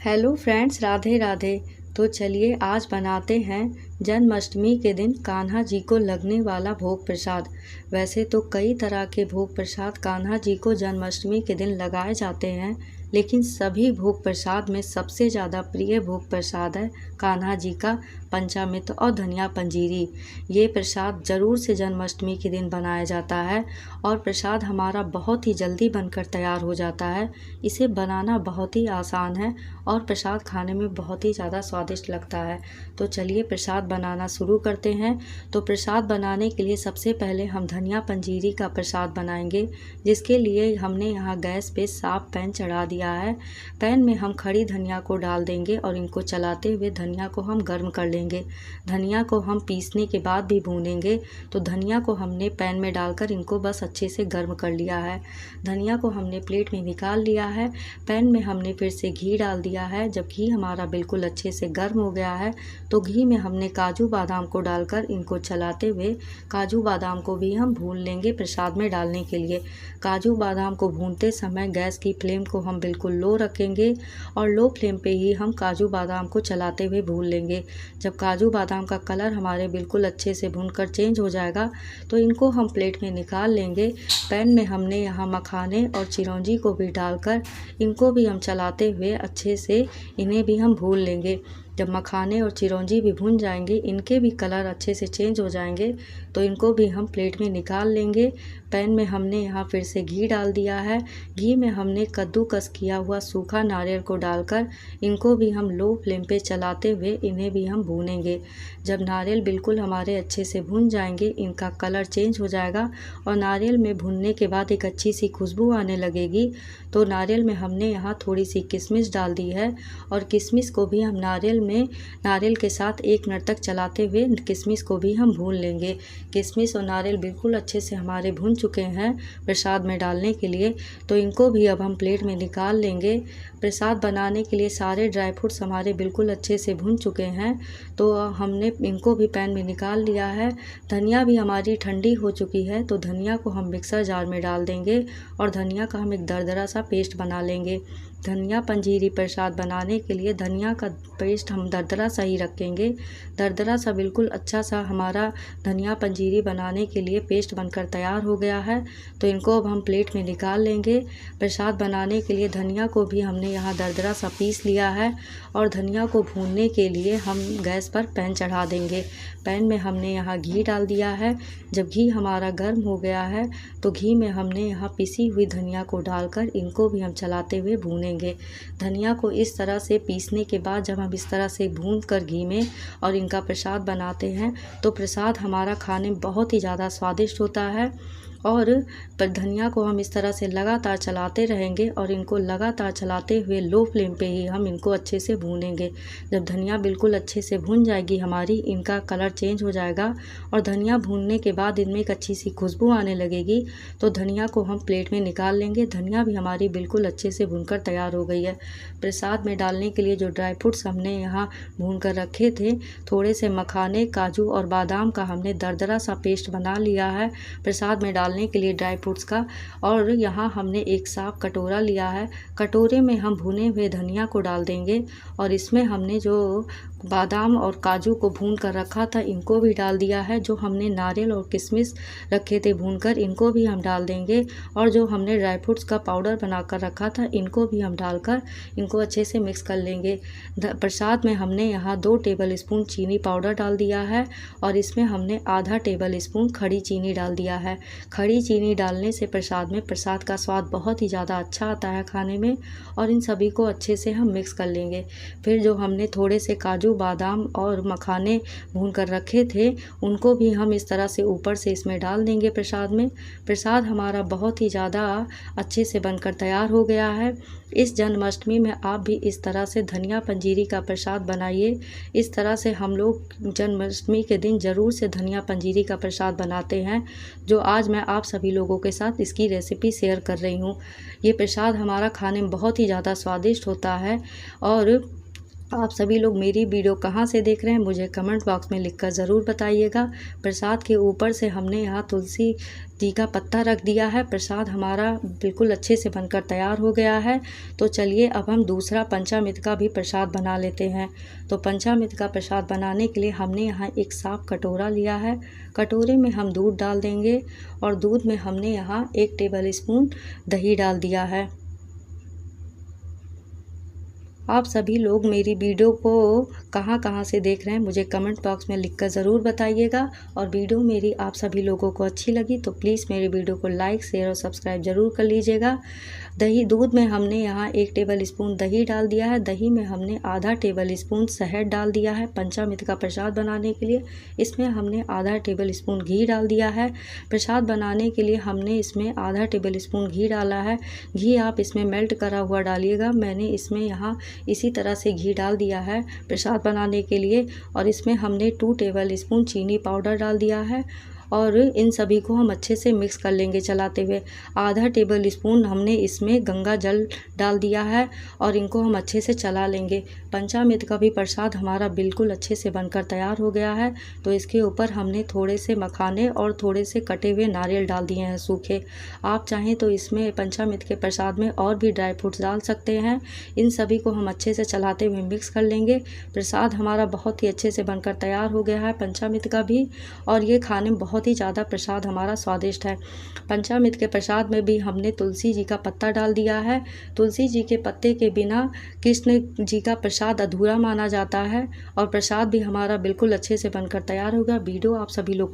Hello friends, Radhe Radhe. तो चलिए आज बनाते हैं जन्माष्टमी के दिन कान्हा जी को लगने वाला भोग प्रसाद। वैसे तो कई तरह के भोग प्रसाद कान्हा जी को जन्माष्टमी के दिन लगाए जाते हैं, लेकिन सभी भोग प्रसाद में सबसे ज़्यादा प्रिय भोग प्रसाद है कान्हा जी का पंचामृत और धनिया पंजीरी। ये प्रसाद ज़रूर से जन्माष्टमी के दिन बनाया जाता है और प्रसाद हमारा बहुत ही जल्दी बनकर तैयार हो जाता है। इसे बनाना बहुत ही आसान है और प्रसाद खाने में बहुत ही ज़्यादा स्वादिष्ट लगता है। तो चलिए प्रसाद बनाना शुरू करते हैं। तो प्रसाद बनाने के लिए सबसे पहले हम धनिया पंजीरी का प्रसाद बनाएंगे, जिसके लिए हमने यहाँ गैस पे साफ पैन चढ़ा दिया है। पैन में हम खड़ी धनिया को डाल देंगे और इनको चलाते हुए धनिया को हम गर्म कर लेंगे। धनिया को हम पीसने के बाद भी भूनेंगे। तो धनिया को हमने पैन में डालकर इनको बस अच्छे से गर्म कर लिया है। धनिया को हमने प्लेट में निकाल लिया है। पैन में हमने फिर से घी डाल दिया है। जब घी हमारा बिल्कुल अच्छे से गर्म हो गया है तो घी में हमने काजू बादाम को डालकर इनको चलाते हुए काजू बादाम को भी हम भून लेंगे प्रसाद में डालने के लिए। काजू बादाम को भूनते समय गैस की फ्लेम को हम बिल्कुल लो रखेंगे और लो फ्लेम पे ही हम काजू बादाम को चलाते हुए भून लेंगे। जब काजू बादाम का कलर हमारे बिल्कुल अच्छे से भूनकर चेंज हो जाएगा तो इनको हम प्लेट में निकाल लेंगे। पैन में हमने यहाँ मखाने और चिरौंजी को भी डालकर इनको भी हम चलाते हुए अच्छे से इन्हें भी हम भून लेंगे। जब मखाने और चिरौंजी भी भून जाएंगे, इनके भी कलर अच्छे से चेंज हो जाएंगे तो इनको भी हम प्लेट में निकाल लेंगे। पैन में हमने यहाँ फिर से घी डाल दिया है। घी में हमने कद्दूकस किया हुआ सूखा नारियल को डालकर इनको भी हम लो फ्लेम पे चलाते हुए इन्हें भी हम भूनेंगे। जब नारियल बिल्कुल हमारे अच्छे से भून जाएंगे, इनका कलर चेंज हो जाएगा और नारियल में भूनने के बाद एक अच्छी सी खुशबू आने लगेगी, तो नारियल में हमने यहाँ थोड़ी सी किशमिश डाल दी है और किशमिश को भी हम नारियल के साथ 1 मिनट तक चलाते हुए किशमिश को भी हम भून लेंगे। किशमिश और नारियल बिल्कुल अच्छे से हमारे भून चुके हैं प्रसाद में डालने के लिए, तो इनको भी अब हम प्लेट में निकाल लेंगे। प्रसाद बनाने के लिए सारे ड्राई फ्रूट्स हमारे बिल्कुल अच्छे से भून चुके हैं, तो हमने इनको भी पैन में निकाल लिया है। धनिया भी हमारी ठंडी हो चुकी है, तो धनिया को हम मिक्सर जार में डाल देंगे और धनिया का हम एक दरदरा सा पेस्ट बना लेंगे। धनिया पंजीरी प्रसाद बनाने के लिए धनिया का पेस्ट हम दरदरा सा ही रखेंगे। दरदरा सा बिल्कुल अच्छा सा हमारा धनिया पंजीरी बनाने के लिए पेस्ट बनकर तैयार हो गया है, तो इनको अब हम प्लेट में निकाल लेंगे। प्रसाद बनाने के लिए धनिया को भी हमने यहाँ दरदरा सा पीस लिया है और धनिया को भूनने के लिए हम गैस पर पैन चढ़ा देंगे। पैन में हमने यहाँ घी डाल दिया है। जब घी हमारा गर्म हो गया है तो घी में हमने यहाँ पिसी हुई धनिया को डालकर इनको भी हम चलाते हुए भूनेंगे। धनिया को इस तरह से पीसने के बाद जब हम इस तरह से भून कर घी में और इनका प्रसाद बनाते हैं तो प्रसाद हमारा खाने में बहुत ही ज़्यादा स्वादिष्ट होता है। और पर धनिया को हम इस तरह से लगातार चलाते रहेंगे और इनको लगातार चलाते हुए लो फ्लेम पे ही हम इनको अच्छे से भूनेंगे। जब धनिया बिल्कुल अच्छे से भून जाएगी हमारी, इनका कलर चेंज हो जाएगा और धनिया भूनने के बाद इनमें एक अच्छी सी खुशबू आने लगेगी, तो धनिया को हम प्लेट में निकाल लेंगे। धनिया भी हमारी बिल्कुल अच्छे से भूनकर तैयार हो गई है। प्रसाद में डालने के लिए जो ड्राई फ्रूट्स हमने यहाँ भून कर रखे थे, थोड़े से मखाने, काजू और बादाम का हमने दरदरा सा पेस्ट बना लिया है प्रसाद में डालने के लिए ड्राई फ्रूट्स का। और यहाँ हमने एक साफ कटोरा लिया है। कटोरे में हम भुने हुए धनिया को डाल देंगे और इसमें हमने जो बादाम और काजू को भून कर रखा था इनको भी डाल दिया है। जो हमने नारियल और किशमिश रखे थे भूनकर, इनको भी हम डाल देंगे और जो हमने ड्राई फ्रूट्स का पाउडर बना कर रखा था इनको भी हम डालकर इनको अच्छे से मिक्स कर लेंगे। प्रसाद में हमने यहाँ 2 टेबल स्पून चीनी पाउडर डाल दिया है और इसमें हमने आधा टेबल स्पून खड़ी चीनी डाल दिया है। खड़ी चीनी डालने से प्रसाद में प्रसाद का स्वाद बहुत ही ज़्यादा अच्छा आता है खाने में। और इन सभी को अच्छे से हम मिक्स कर लेंगे। फिर जो हमने थोड़े से काजू, बादाम और मखाने भून कर रखे थे उनको भी हम इस तरह से ऊपर से इसमें डाल देंगे प्रसाद में। प्रसाद हमारा बहुत ही ज़्यादा अच्छे से बनकर तैयार हो गया है। इस जन्माष्टमी में आप भी इस तरह से धनिया पंजीरी का प्रसाद बनाइए। इस तरह से हम लोग जन्माष्टमी के दिन ज़रूर से धनिया पंजीरी का प्रसाद बनाते हैं, जो आज मैं आप सभी लोगों के साथ इसकी रेसिपी शेयर कर रही हूँ। ये प्रसाद हमारा खाने में बहुत ही ज़्यादा स्वादिष्ट होता है और आप सभी लोग मेरी वीडियो कहाँ से देख रहे हैं मुझे कमेंट बॉक्स में लिखकर ज़रूर बताइएगा। प्रसाद के ऊपर से हमने यहाँ तुलसी जी का पत्ता रख दिया है। प्रसाद हमारा बिल्कुल अच्छे से बनकर तैयार हो गया है। तो चलिए अब हम दूसरा पंचामृत का भी प्रसाद बना लेते हैं। तो पंचामृत का प्रसाद बनाने के लिए हमने यहाँ एक साफ कटोरा लिया है। कटोरे में हम दूध डाल देंगे और दूध में हमने यहाँ 1 टेबल स्पून दही डाल दिया है। आप सभी लोग मेरी वीडियो को कहाँ कहाँ से देख रहे हैं मुझे कमेंट बॉक्स में लिखकर ज़रूर बताइएगा। और वीडियो मेरी आप सभी लोगों को अच्छी लगी तो प्लीज़ मेरी वीडियो को लाइक शेयर और सब्सक्राइब ज़रूर कर लीजिएगा। दूध में हमने यहाँ 1 टेबल स्पून दही डाल दिया है। दही में हमने आधा टेबल स्पून शहद डाल दिया है। पंचामृत का प्रसाद बनाने के लिए इसमें हमने आधा टेबल स्पून घी डाल दिया है। प्रसाद बनाने के लिए हमने इसमें आधा टेबल स्पून घी डाला है। घी आप इसमें मेल्ट करा हुआ डालिएगा। मैंने इसमें यहाँ इसी तरह से घी डाल दिया है प्रसाद बनाने के लिए। और इसमें हमने 2 टेबल स्पून चीनी पाउडर डाल दिया है और इन सभी को हम अच्छे से मिक्स कर लेंगे चलाते हुए। आधा टेबल स्पून हमने इसमें गंगा जल डाल दिया है और इनको हम अच्छे से चला लेंगे। पंचामृत का भी प्रसाद हमारा बिल्कुल अच्छे से बनकर तैयार हो गया है। तो इसके ऊपर हमने थोड़े से मखाने और थोड़े से कटे हुए नारियल डाल दिए हैं सूखे। आप चाहें तो इसमें पंचामृत के प्रसाद में और भी ड्राई फ्रूट्स डाल सकते हैं। इन सभी को हम अच्छे से चलाते हुए मिक्स कर लेंगे। प्रसाद हमारा बहुत ही अच्छे से बनकर तैयार हो गया है पंचामृत का भी। और ये खाने में बहुत ही ज़्यादा प्रसाद हमारा स्वादिष्ट है। पंचामृत के प्रसाद में भी हमने तुलसी जी का पत्ता डाल दिया है। तुलसी जी के पत्ते के बिना कृष्ण जी का प्रसाद अधूरा माना जाता है। और प्रसाद भी हमारा बिल्कुल अच्छे से बनकर तैयार होगा। वीडियो आप सभी लोगों